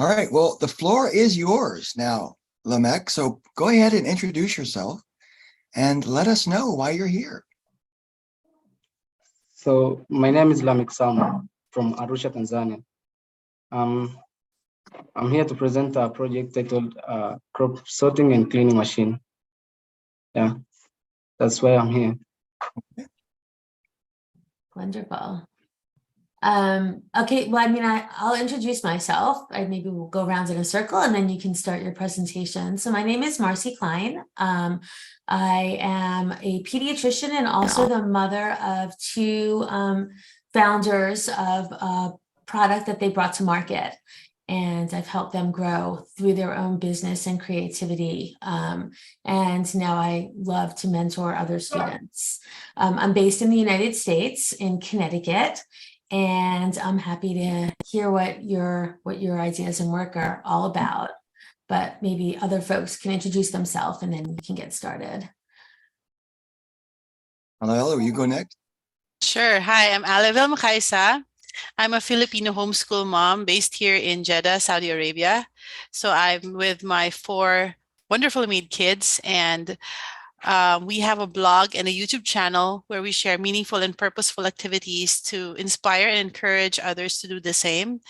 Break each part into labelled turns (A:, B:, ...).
A: All right, well, the floor is yours now, Lameck. So go ahead and introduce yourself and let us know why you're here.
B: So my name is Lameck Samo from Arusha, Tanzania. I'm here to present a project titled Crop Sorting and Cleaning Machine. Yeah, that's why I'm here.
C: Wonderful. Okay, well, I mean, I'll introduce myself. Maybe we'll go around in a circle and then you can start your presentation. So my name is Marcy Klein. I am a pediatrician and also the mother of two founders of a product that they brought to market. And I've helped them grow through their own business and creativity. And now I love to mentor other students. I'm based in the United States in Connecticut. And I'm happy to hear what your ideas and work are all about. But maybe other folks can introduce themselves and then we can get started.
A: Hello, you go next.
D: Sure. Hi, I'm Alavel Makaisa. I'm a Filipino homeschool mom based here in Jeddah, Saudi Arabia. So I'm with my 4 wonderfully made kids, and we have a blog and a YouTube channel where we share meaningful and purposeful activities to inspire and encourage others to do the same.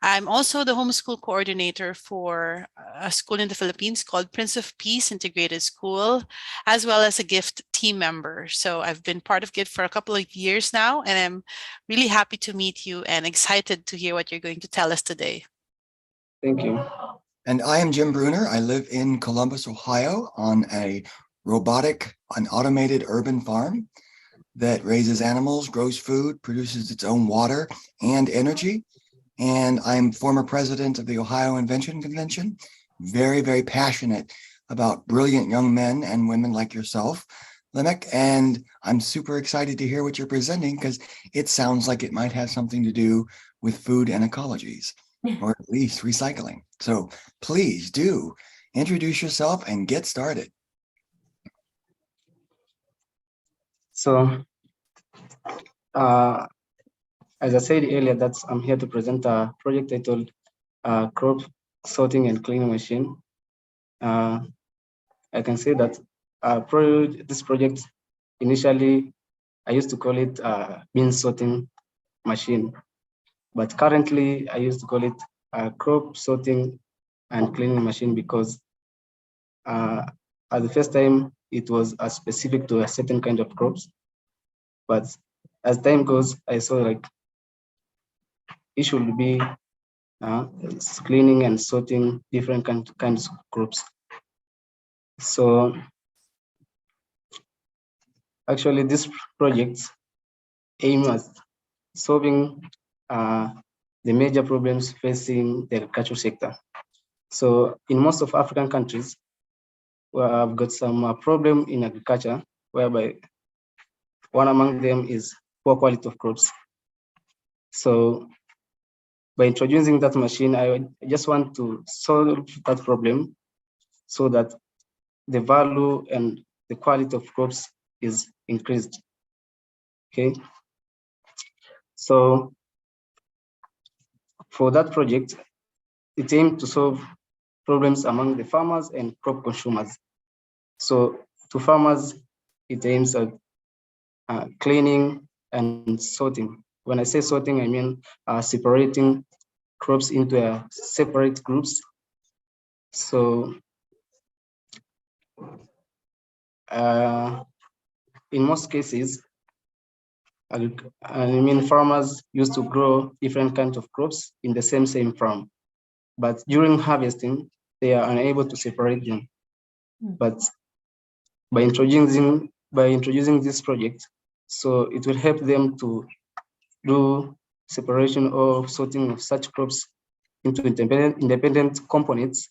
D: I'm also the homeschool coordinator for a school in the Philippines called Prince of Peace Integrated School, as well as a GIFT team member. So I've been part of GIFT for a couple of years now, and I'm really happy to meet you and excited to hear what you're going to tell us today.
B: Thank you.
A: And I am Jim Bruner. I live in Columbus, Ohio on an automated urban farm that raises animals, grows food, produces its own water and energy. And I'm former president of the Ohio Invention Convention, very, very passionate about brilliant young men and women like yourself, Lameck. And I'm super excited to hear what you're presenting because it sounds like it might have something to do with food and ecologies, or at least recycling. So please do introduce yourself and get started.
B: So, as I said earlier, I'm here to present a project titled Crop Sorting and Cleaning Machine. I can say that this project, initially, I used to call it bean sorting machine, but currently I used to call it crop sorting and cleaning machine because at the first time it was specific to a certain kind of crops, but as time goes, I saw like it should be cleaning and sorting different kinds of crops. So actually this project aims at solving the major problems facing the agricultural sector. So in most of African countries, I've got some problem in agriculture, whereby one among them is poor quality of crops. So by introducing that machine, I just want to solve that problem so that the value and the quality of crops is increased. Okay. So for that project, it aimed to solve problems among the farmers and crop consumers. So to farmers, it aims at cleaning and sorting. When I say sorting, I mean separating crops into separate groups. So in most cases, farmers used to grow different kinds of crops in the same farm, but during harvesting, they are unable to separate them. But by introducing this project, so it will help them to do separation or sorting of such crops into independent components,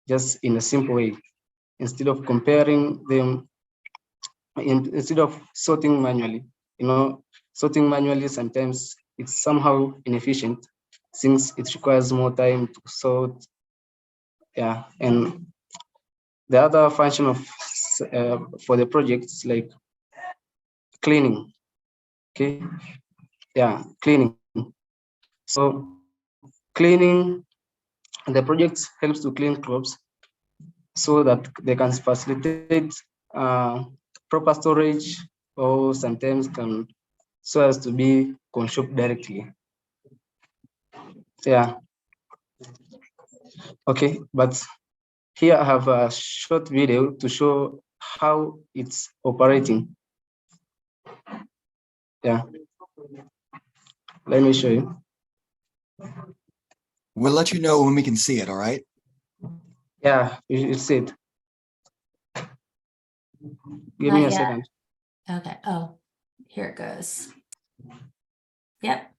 B: just in a simple way, instead of comparing them, instead of sorting manually. Sorting manually sometimes it's somehow inefficient since it requires more time to sort. Yeah, and the other function of for the project is like cleaning. Okay, yeah, cleaning. So cleaning The project helps to clean crops so that they can facilitate proper storage, or sometimes can so as to be consumed directly. Yeah. Okay, but here I have a short video to show how it's operating. Yeah. Let me show you.
A: We'll let you know when we can see it, all right?
B: Yeah, you see it. Give
C: Not
B: me a
C: yet.
B: second.
C: Okay. Oh, here it goes. Yep.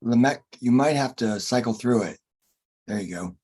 A: Lameck, you might have to cycle through it. There you go.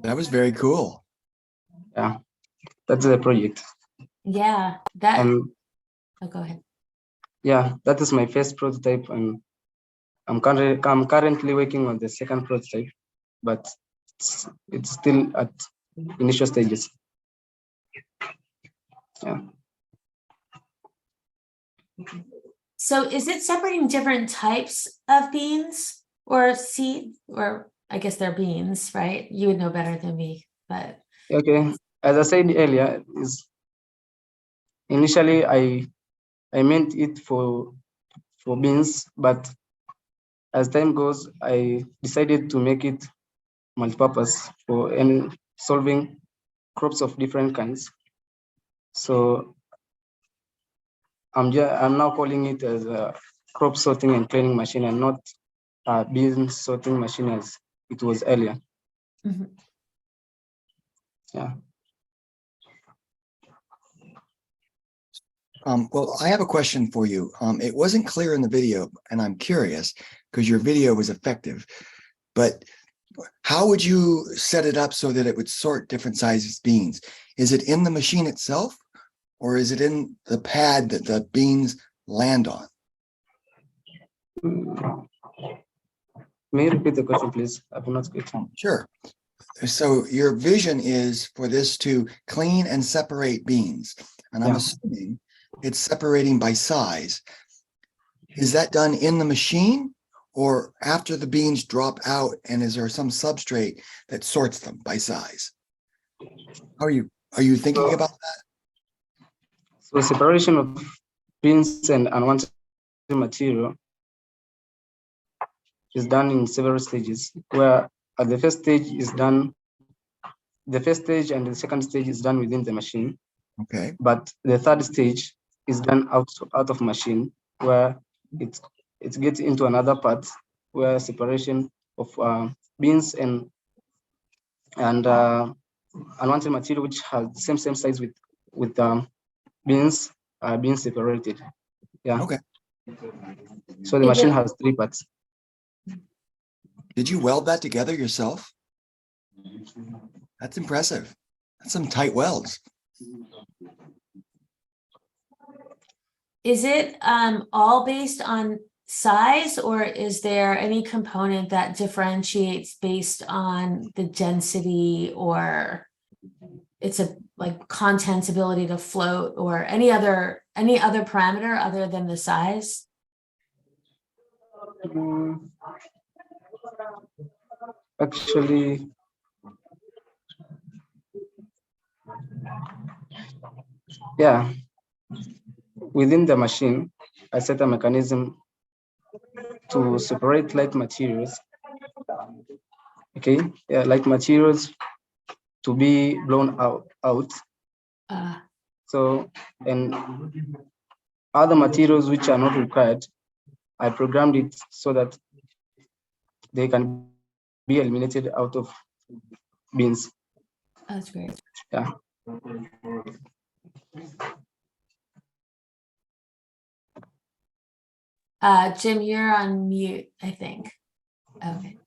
A: That was very cool.
B: Yeah, that's the project.
C: Yeah. That.
B: And
C: Oh, go ahead.
B: yeah, that is my first prototype, and I'm currently working on the second prototype, but it's still at initial stages. Yeah.
C: So is it separating different types of beans or seed, or I guess they're beans, right? You would know better than me, but.
B: Okay. As I said earlier, is initially I meant it for beans, but as time goes, I decided to make it multi-purpose for any solving crops of different kinds. So I'm now calling it as a crop sorting and cleaning machine, and not a bean sorting machine as it was earlier.
C: Mhm.
B: Yeah.
A: Well, I have a question for you. It wasn't clear in the video, and I'm curious because your video was effective, but how would you set it up so that it would sort different sizes beans? Is it in the machine itself, or is it in the pad that the beans land on?
B: May you repeat the question, please? I've not got it.
A: Sure. So your vision is for this to clean and separate beans, and I'm
B: Yeah.
A: assuming it's separating by size. Is that done in the machine or after the beans drop out, and is there some substrate that sorts them by size? Are you thinking about that?
B: So separation of beans and unwanted material is done in several stages, where at the first stage the first stage and the second stage is done within the machine.
A: Okay.
B: But the third stage is done out of machine, where it gets into another part where separation of beans and unwanted material which has same size with beans are being separated. Yeah.
A: Okay.
B: So the
C: Is
B: machine
C: it-
B: has 3 parts.
A: Did you weld that together yourself? That's impressive. That's some tight welds.
C: Is it all based on size, or is there any component that differentiates based on the density, or it's a like content's ability to float, or any other parameter other than the size?
B: Actually, yeah, within the machine, I set a mechanism to separate light materials. Okay, yeah, light materials to be blown out. So, and other materials which are not required, I programmed it so that they can be eliminated out of beans.
C: That's great.
B: Yeah.
C: Jim, you're on mute, I think. Okay.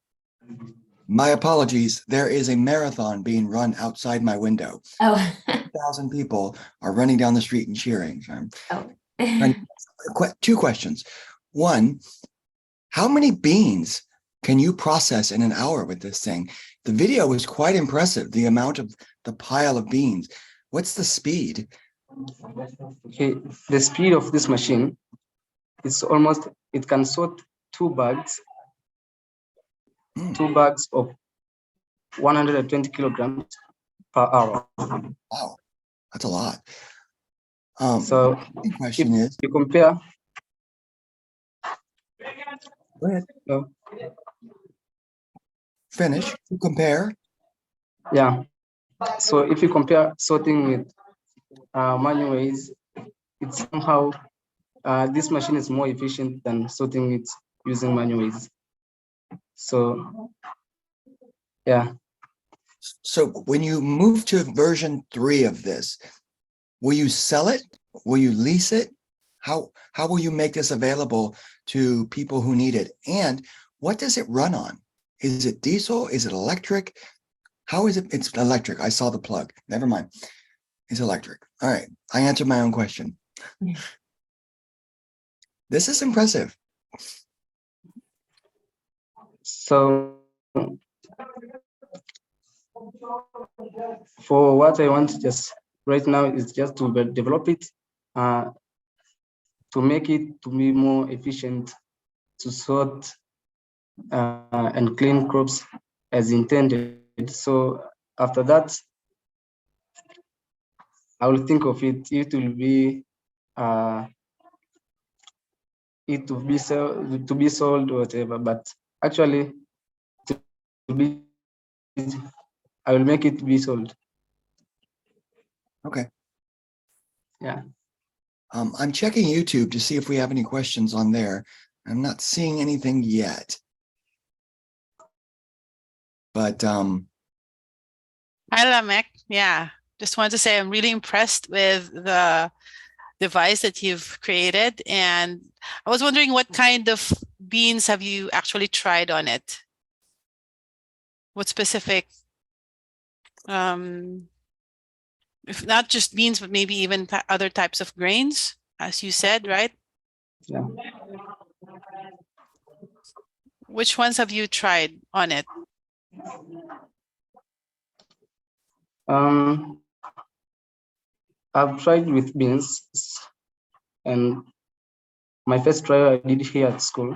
A: My apologies. There is a marathon being run outside my window.
C: Oh.
A: 1,000 people are running down the street and cheering. So
C: Oh.
A: 2 questions. One, how many beans can you process in an hour with this thing? The video was quite impressive, the amount of the pile of beans. What's the speed?
B: Okay, the speed of this machine is almost, it can sort 2 bags, 2 bags of 120 kilograms per hour.
A: Wow, that's a lot.
B: So
A: the question is,
B: you compare.
A: go ahead.
B: No.
A: Finish. You compare.
B: Yeah. So if you compare sorting with manual ways, it's somehow this machine is more efficient than sorting it using manual ways. So yeah.
A: So when you move to version 3 of this, will you sell it? Will you lease it? How will you make this available to people who need it? And what does it run on? Is it diesel? Is it electric? How is it? It's electric. I saw the plug. Never mind. It's electric. All right. I answered my own question.
C: Yeah.
A: This is impressive.
B: So for what I want just right now is just to develop it, to make it to be more efficient, to sort and clean crops as intended. So after that, I will think of it. It will be to be sold or whatever. But actually, to be, I will make it be sold.
A: Okay.
B: Yeah.
A: I'm checking YouTube to see if we have any questions on there. I'm not seeing anything yet. But
D: Hi, Lameck. Yeah, just wanted to say I'm really impressed with the device that you've created. And I was wondering, what kind of beans have you actually tried on it? What specific, if not just beans, but maybe even other types of grains, as you said, right?
B: Yeah.
D: Which ones have you tried on it?
B: I've tried with beans, and my first trial I did here at school,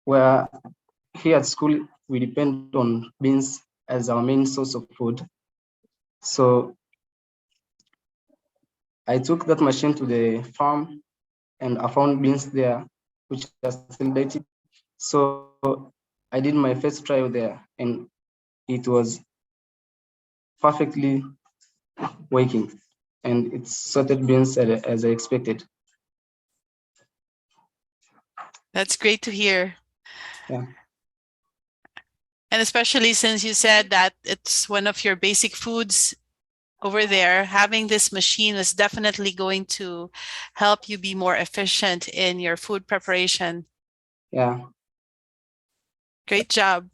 B: where here at school we depend on beans as our main source of food. So I took that machine to the farm and I found beans there, which are still dirty. So I did my first trial there and it was perfectly working and it sorted beans as I expected.
D: That's great to hear.
B: Yeah.
D: And especially since you said that it's one of your basic foods over there, having this machine is definitely going to help you be more efficient in your food preparation.
B: Yeah.
D: Great job.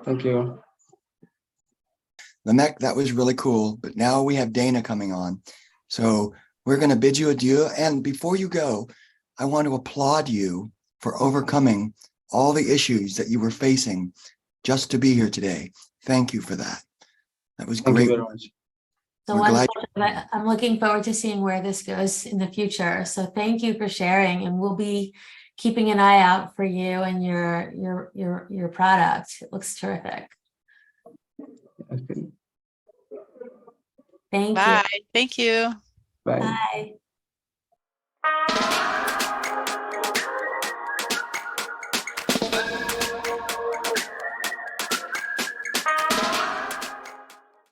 B: Thank you.
A: Lameck, that was really cool. But now we have Dana coming on. So we're going to bid you adieu. And before you go, I want to applaud you for overcoming all the issues that you were facing just to be here today. Thank you for that. That was
B: Thank you
A: great.
B: very much.
C: So
A: We're glad.
C: wonderful. I'm looking forward to seeing where this goes in the future. So thank you for sharing, and we'll be keeping an eye out for you and your product. It looks terrific.
B: Okay.
C: Thank
D: Bye.
C: you.
D: Thank you.
B: Bye.
C: Bye.